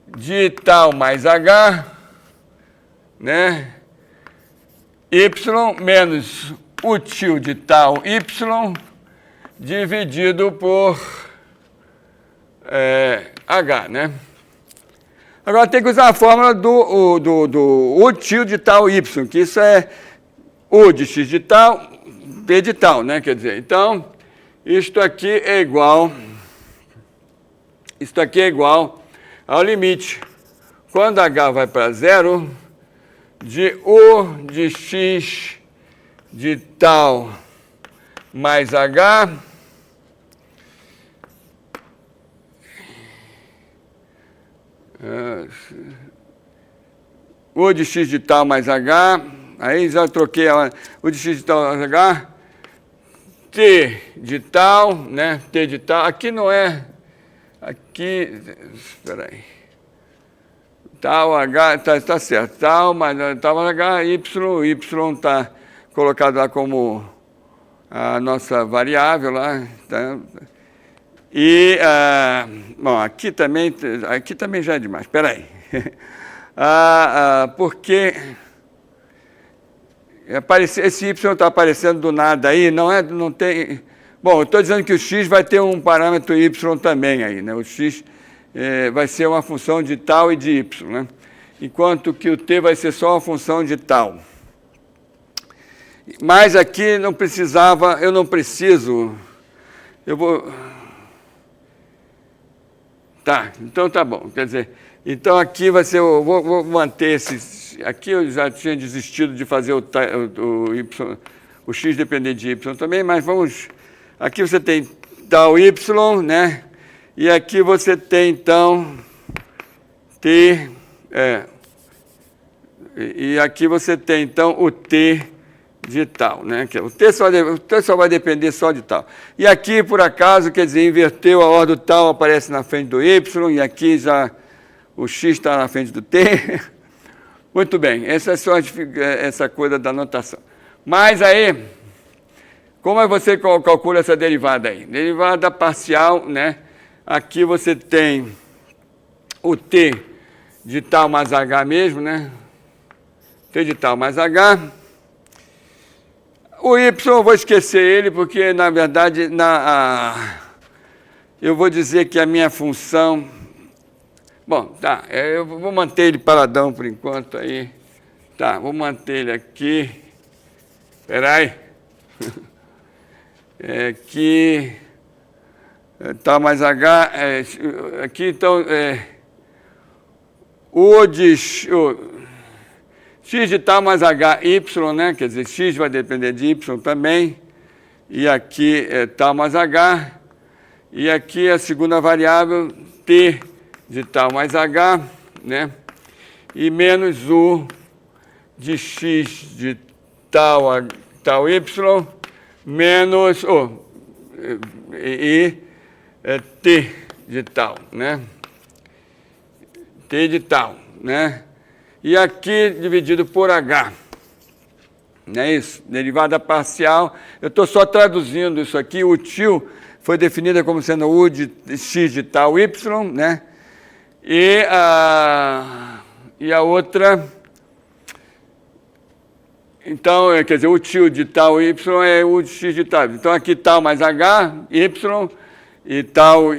Speaker 1: de tal mais h, né, y menos u tio de tal y, dividido por h, né? Agora tem que usar a fórmula do u tio de tal y, que isso é u de x de tal, p de tal, né? Quer dizer, então, isto aqui é igual ao limite, quando h vai para zero, de u de x de tal mais h O de x de tal mais h, aí já troquei o de x de tal mais h, t de tal, né? T de tal, aqui não é, aqui, espera aí, tal h, tá certo, tal mais h, y está colocado lá como a nossa variável lá, tá? E, bom, aqui também já é demais, espera aí. Porque esse y está aparecendo do nada aí, não tem... Bom, eu estou dizendo que o x vai ter um parâmetro y também aí, né? O x vai ser uma função de tal e de y, né? Enquanto que o t vai ser só uma função de tal. Mas aqui não precisava, eu não preciso, eu vou... Tá, então tá bom, quer dizer, então aqui vai ser, eu vou manter esses, aqui eu já tinha desistido de fazer o x depender de y também, mas vamos, aqui você tem tal y, né, e aqui você tem então t, e aqui você tem então o t de tal, né? O t só vai depender só de tal. E aqui, por acaso, quer dizer, inverteu a ordem do tal, aparece na frente do y, e aqui já o x está na frente do t. Muito bem, essa é só essa coisa da notação. Mas aí, como é que você calcula essa derivada aí? Derivada parcial, né? Aqui você tem o t de tal mais h mesmo, né? T de tal mais h. O y eu vou esquecer ele, porque, na verdade, eu vou dizer que a minha função... Bom, tá, eu vou manter ele paradão por enquanto aí. Tá, vou manter ele aqui. Espera aí. Aqui... Tá mais h... aqui, então... x de tal mais hy, né? Quer dizer, x vai depender de y também. E aqui é tal mais h. E aqui a segunda variável, t de tal mais h, né? E menos u de x de tal y, menos t de tal, né? T de tal, né? E aqui dividido por h. Não é isso? Derivada parcial. Eu estou só traduzindo isso aqui. O tio foi definida como sendo u de x de tal y, né? E a outra... Então, quer dizer, o tio de tal y é u de x de tal. Então, aqui tal mais h, y, e tal...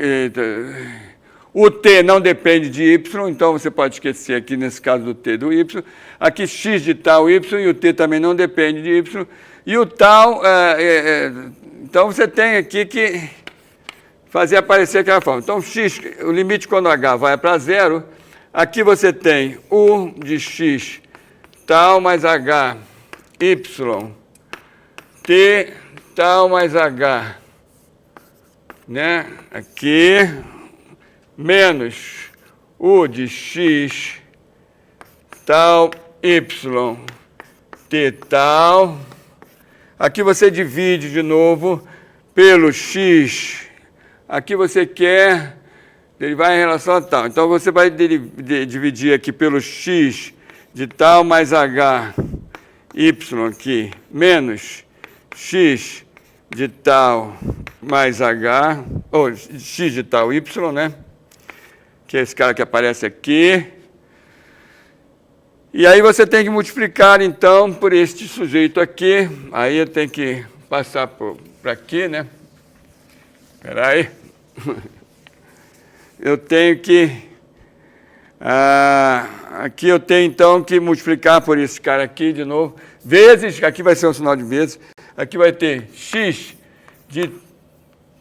Speaker 1: O t não depende de y, então você pode esquecer aqui, nesse caso, do t do y. Aqui, x de tal y, e o t também não depende de y. E o tal, então você tem aqui que fazer aparecer aquela forma. Então, x, o limite quando h vai para zero, aqui você tem u de x tal mais h, y, t tal mais h, né? Aqui... menos u de x tal y t tal. Aqui você divide de novo pelo x. Aqui você quer derivar em relação a tal. Então, você vai dividir aqui pelo x de tal mais h y aqui, menos x de tal mais h, ou x de tal y, né? Que é esse cara que aparece aqui. E aí você tem que multiplicar, então, por este sujeito aqui. Aí eu tenho que passar para aqui, né? Espera aí. Eu tenho que... aqui eu tenho, então, que multiplicar por esse cara aqui de novo. Vezes, aqui vai ser um sinal de vezes. Aqui vai ter x de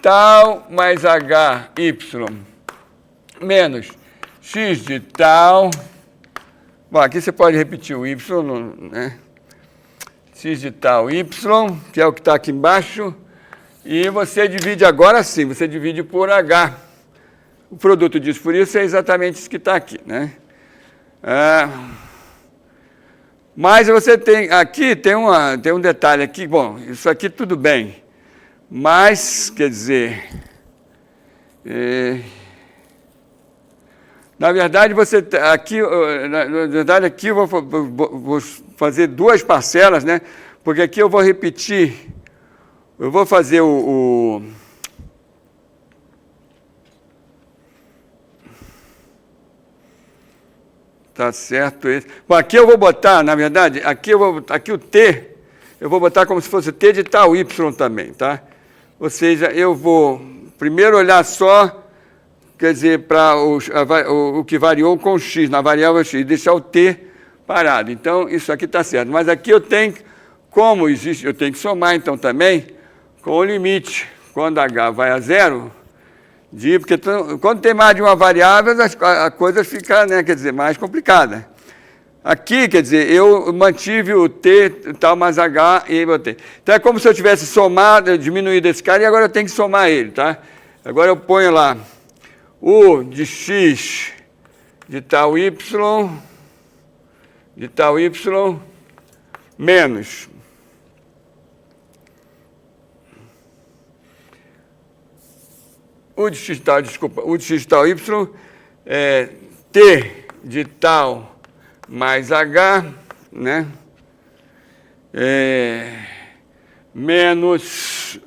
Speaker 1: tal mais hy menos x de tal. Bom, aqui você pode repetir o y, né? X de tal y, que é o que está aqui embaixo. E você divide agora sim, você divide por h. O produto disso por isso é exatamente isso que está aqui, né? Mas você tem, aqui tem um detalhe aqui, bom, isso aqui tudo bem, mas, quer dizer, na verdade, você, aqui, na verdade, aqui eu vou fazer duas parcelas, né? Porque aqui eu vou repetir, eu vou fazer tá certo esse. Bom, aqui eu vou botar, na verdade, aqui o T, eu vou botar como se fosse T de tal Y também, tá? Ou seja, eu vou primeiro olhar só, quer dizer, para o que variou com X, na variável X, deixar o T parado. Então, isso aqui está certo. Mas aqui eu tenho, como existe, eu tenho que somar, então, também, com o limite, quando H vai a zero, porque quando tem mais de uma variável, a coisa fica, né, quer dizer, mais complicada. Aqui, quer dizer, eu mantive o T tal mais H e botei. Então é como se eu tivesse somado, diminuído esse cara e agora eu tenho que somar ele, tá? Agora eu ponho lá o de X de tal Y menos o de X tal, desculpa, o de X tal Y é T de tal mais H, né? Menos,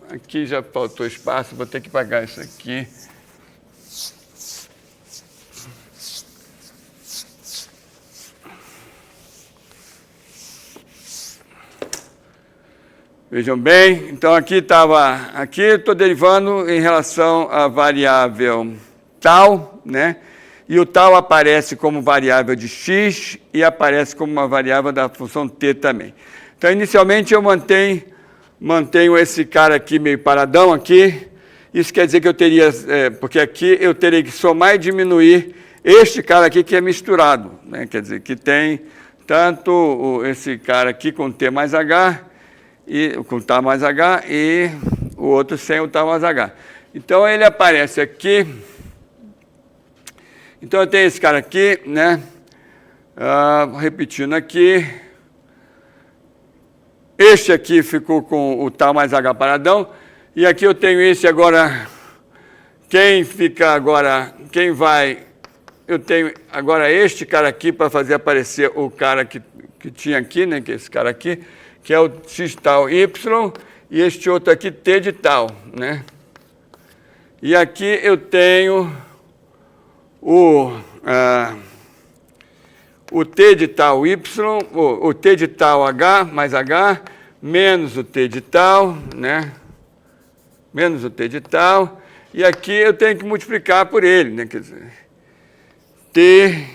Speaker 1: aqui já faltou espaço, vou ter que pagar isso aqui. Vejam bem, então aqui estou derivando em relação à variável tal, né? E o tal aparece como variável de x e aparece como uma variável da função t também. Então, inicialmente, eu mantenho esse cara aqui meio paradão aqui. Isso quer dizer que eu teria, porque aqui eu teria que somar e diminuir este cara aqui que é misturado, né? Quer dizer, que tem tanto esse cara aqui com t mais h, com tal mais H, e o outro sem o tal mais H. Então, ele aparece aqui. Então, eu tenho esse cara aqui, né? Repetindo aqui. Este aqui ficou com o tal mais H paradão. E aqui eu tenho esse agora. Eu tenho agora este cara aqui para fazer aparecer o cara que tinha aqui, né? Que é esse cara aqui, que é o x tal y, e este outro aqui, t de tal, né? E aqui eu tenho o t de tal y, o t de tal h mais h, menos o t de tal, né? Menos o t de tal, e aqui eu tenho que multiplicar por ele, né? Quer dizer, t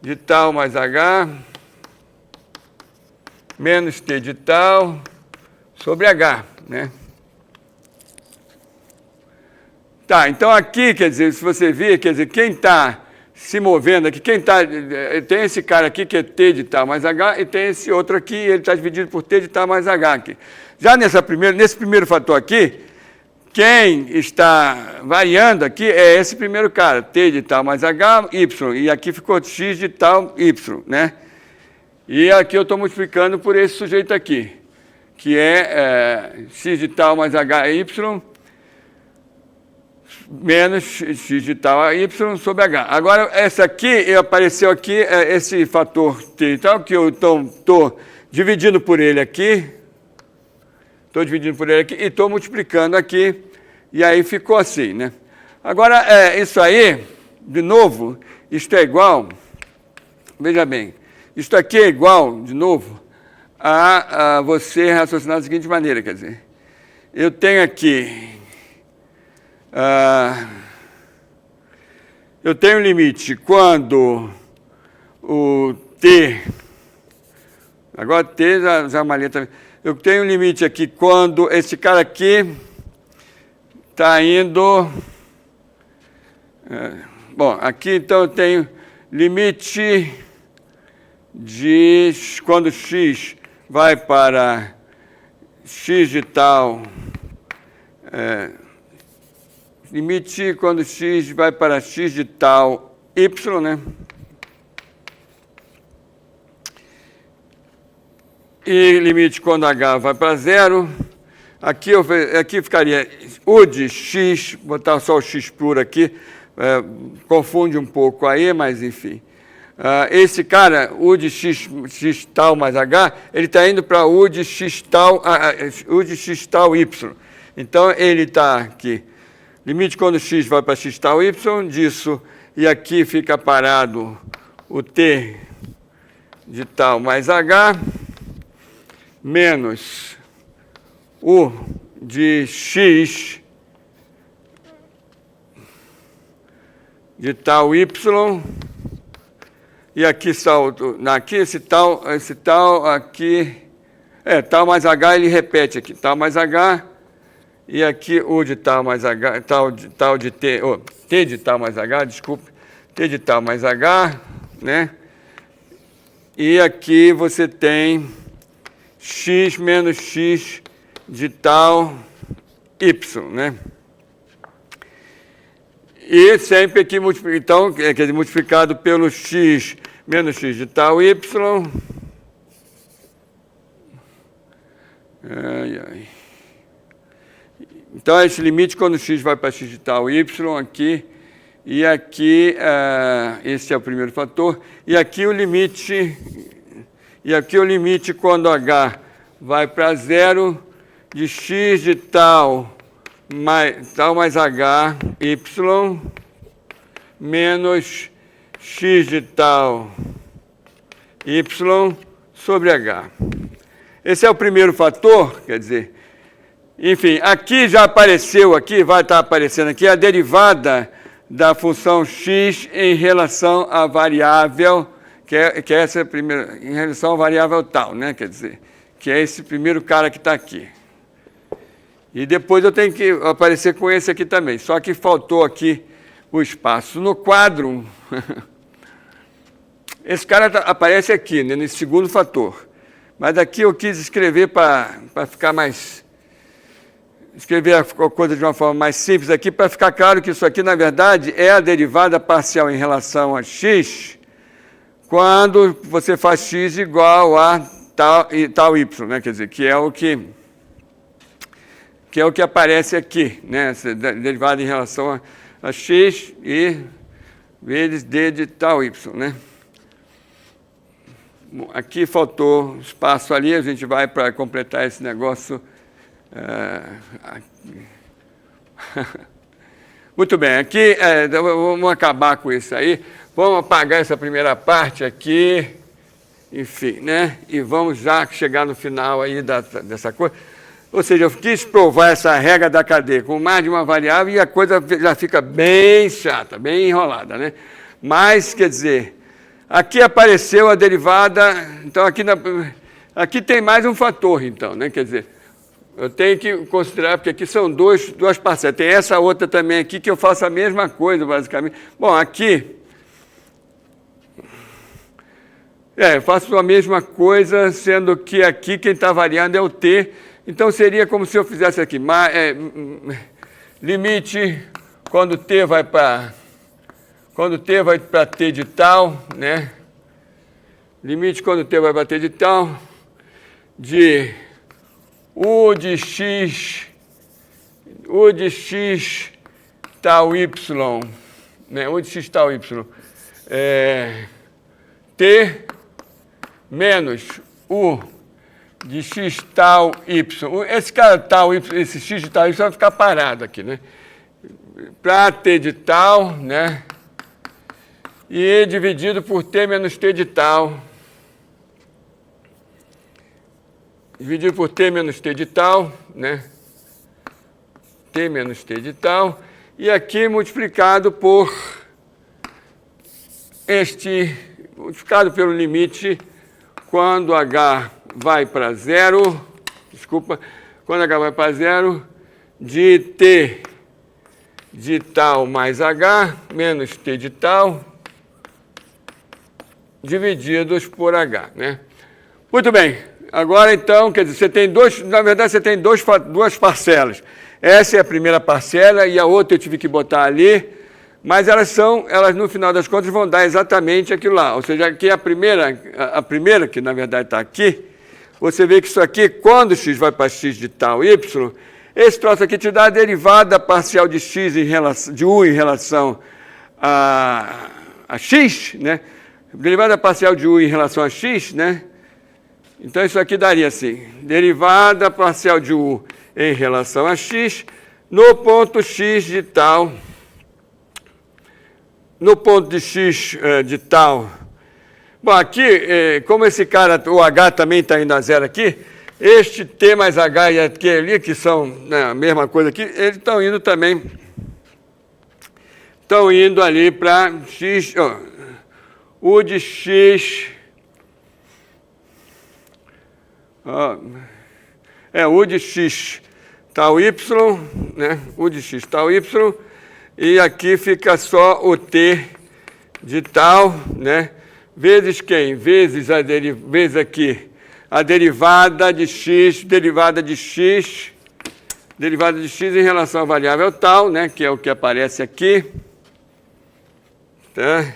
Speaker 1: de tal mais h, menos t de tal sobre h, né? Tá, então aqui, quer dizer, se você vir, quer dizer, quem está se movendo aqui, tem esse cara aqui que é t de tal mais h, e tem esse outro aqui, ele está dividido por t de tal mais h aqui. Já nesse primeiro fator aqui, quem está variando aqui é esse primeiro cara, t de tal mais h, y, e aqui ficou x de tal y, né? E aqui eu estou multiplicando por esse sujeito aqui, que é x de tal mais hy menos x de tal y sobre h. Agora, essa aqui, apareceu aqui, esse fator t e tal, que eu estou dividindo por ele aqui. Estou dividindo por ele aqui e estou multiplicando aqui. E aí ficou assim, né? Agora, isso aí, de novo, isto é igual, veja bem, isto aqui é igual, de novo, a você raciocinar da seguinte maneira, quer dizer, eu tenho aqui, eu tenho um limite quando o t, agora t já é uma letra, eu tenho um limite aqui quando esse cara aqui está indo, bom, aqui então eu tenho limite de quando x vai para x de tal limite quando x vai para x de tal y, né? E limite quando h vai para 0. Aqui ficaria u de x, botar só o x puro aqui, confunde um pouco aí, mas enfim. Esse cara, u de x tal mais h, ele está indo para u de x tal y. Então, ele está aqui. Limite quando x vai para x tal y, disso, e aqui fica parado o t de tal mais h, menos u de x de tal y, e aqui salto, aqui esse tal aqui, tal mais h ele repete aqui, tal mais h, e aqui u de tal mais h, tal de t, t de tal mais h, desculpe, t de tal mais h, né? E aqui você tem x menos x de tal y, né? E sempre aqui, então, quer dizer, multiplicado pelo x menos x de tal y. Então, esse limite quando x vai para x de tal y aqui, e aqui, esse é o primeiro fator, e aqui o limite quando h vai para 0 de x de tal mais h y menos x de tal y sobre h. Esse é o primeiro fator, quer dizer, enfim, aqui já apareceu, aqui vai estar aparecendo aqui a derivada da função x em relação à variável, que é essa primeira, em relação à variável tal, né? Quer dizer, que é esse primeiro cara que está aqui. E depois eu tenho que aparecer com esse aqui também, só que faltou aqui o espaço. No quadro, esse cara aparece aqui, né, nesse segundo fator. Mas aqui eu quis escrever para ficar mais... Escrever a coisa de uma forma mais simples aqui, para ficar claro que isso aqui, na verdade, é a derivada parcial em relação a x, quando você faz x igual a tal y, né? Quer dizer, que é o que aparece aqui, né? Essa derivada em relação a x e vezes d de tal y, né? Aqui faltou espaço ali, a gente vai para completar esse negócio. Muito bem, aqui vamos acabar com isso aí. Vamos apagar essa primeira parte aqui, enfim, né? E vamos já chegar no final aí dessa coisa. Ou seja, eu quis provar essa regra da cadeia com mais de uma variável e a coisa já fica bem chata, bem enrolada, né? Mas, quer dizer, aqui apareceu a derivada, então aqui tem mais um fator, então, né? Quer dizer, eu tenho que considerar, porque aqui são duas parcelas. Tem essa outra também aqui, que eu faço a mesma coisa, basicamente. Bom, aqui... eu faço a mesma coisa, sendo que aqui quem está variando é o t. Então, seria como se eu fizesse aqui. Limite quando t vai para t de tal, né? Limite quando t vai para t de tal, de u de x tal y, né? U de x tal y, t menos u de x tal y. Esse cara tal y, esse x de tal y vai ficar parado aqui, né? Para t de tal, né? E dividido por t menos t de tal. Dividido por t menos t de tal, né? T menos t de tal. E aqui multiplicado por multiplicado pelo limite quando h vai para 0, quando h vai para 0, de t de tal mais h menos t de tal, divididos por h, né? Muito bem. Agora, então, quer dizer, você tem na verdade, você tem duas parcelas. Essa é a primeira parcela e a outra eu tive que botar ali, mas elas no final das contas vão dar exatamente aquilo lá. Ou seja, aqui a primeira que na verdade está aqui, você vê que isso aqui, quando x vai para x de tal y, esse troço aqui te dá a derivada parcial de x de u em relação a x, né? Derivada parcial de u em relação a x, né? Então isso aqui daria assim, derivada parcial de u em relação a x, no ponto x de tal, no ponto de x de tal. Bom, aqui, como esse cara, o h também está indo a zero aqui, este t mais h e aqui ali, que são, né, a mesma coisa aqui, eles estão indo também, estão indo ali para x, u de x, u de x tal y, né, u de x tal y, e aqui fica só o t de tal, né, vezes quem? Vezes aqui a derivada de x em relação à variável tal, né, que é o que aparece aqui. Tá?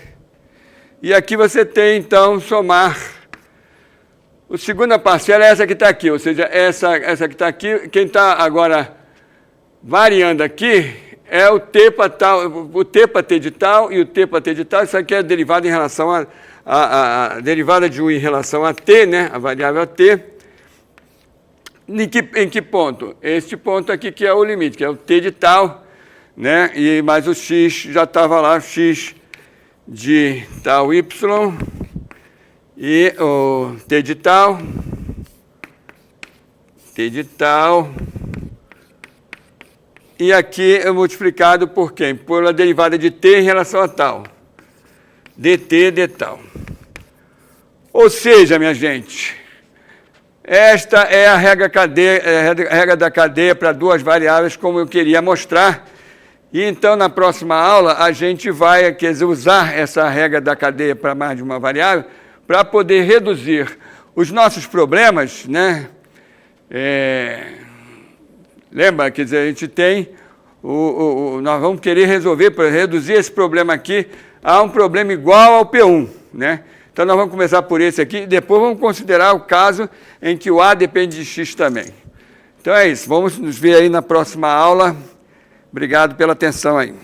Speaker 1: E aqui você tem, então, somar. A segunda parcela é essa que está aqui, ou seja, essa que está aqui, quem está agora variando aqui é o t para tal, o t para t de tal e o t para t de tal. Isso aqui é a derivada em relação a derivada de u em relação a t, né, a variável t. Em que ponto? Este ponto aqui que é o limite, que é o t de tal, né, e mais o x já estava lá, x de tal y, e o t de tal, e aqui é multiplicado por quem? Por a derivada de t em relação a tal, dt de tal. Ou seja, minha gente, esta é a regra da cadeia para duas variáveis, como eu queria mostrar. E então, na próxima aula, a gente vai usar essa regra da cadeia para mais de uma variável para poder reduzir os nossos problemas, né? Lembra, quer dizer, a gente tem, nós vamos querer resolver, para reduzir esse problema aqui a um problema igual ao P1, né? Então, nós vamos começar por esse aqui, e depois vamos considerar o caso em que o A depende de X também. Então, é isso. Vamos nos ver aí na próxima aula. Obrigado pela atenção aí.